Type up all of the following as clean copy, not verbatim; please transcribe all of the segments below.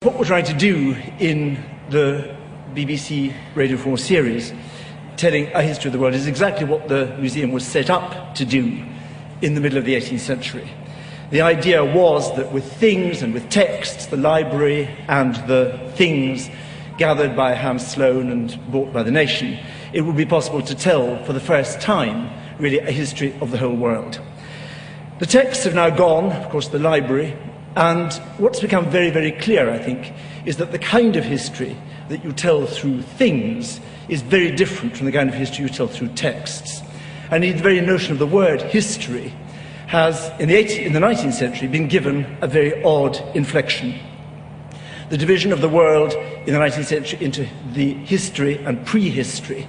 What we're trying to do in the BBC Radio 4 series, telling a history of the world, is exactly what the museum was set up to do in the middle of the 18th century. The idea was that with things and with texts, the library and the things gathered by Hans Sloane and bought by the nation, it would be possible to tell for the first time, really, a history of the whole world. The texts have now gone, of course, the library, and what's become very, very clear, I think, is that the kind of history that you tell through things is very different from the kind of history you tell through texts. And indeed, the very notion of the word history has, in the 19th century, been given a very odd inflection. The division of the world in the 19th century into the history and prehistory,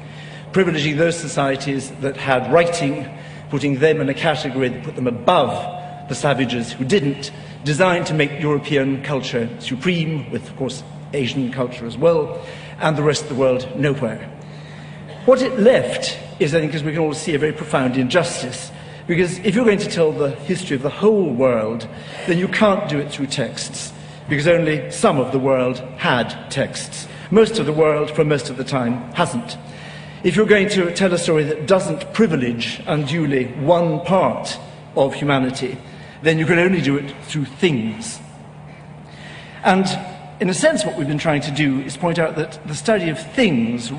privileging those societies that had writing, putting them in a category that put them above the savages who didn't, designed to make European culture supreme, with, of course, Asian culture as well, and the rest of the world nowhere. What it left is, I think, as we can all see, a very profound injustice, because if you're going to tell the history of the whole world, then you can't do it through texts, because only some of the world had texts. Most of the world, for most of the time, hasn't. If you're going to tell a story that doesn't privilege unduly one part of humanity, then you can only do it through things. And in a sense, what we've been trying to do is point out that the study of things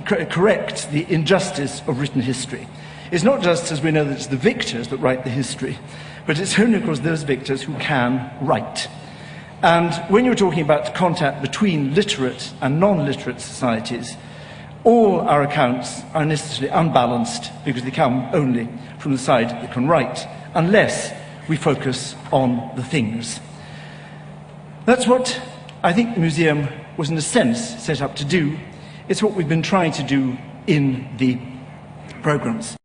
corrects the injustice of written history. It's not just, as we know, that it's the victors that write the history, but it's only, of course, those victors who can write. And when you're talking about contact between literate and non-literate societies, all our accounts are necessarily unbalanced because they come only from the side that can write, unless we focus on the things. That's what I think the museum was, in a sense, set up to do. It's what we've been trying to do in the programmes.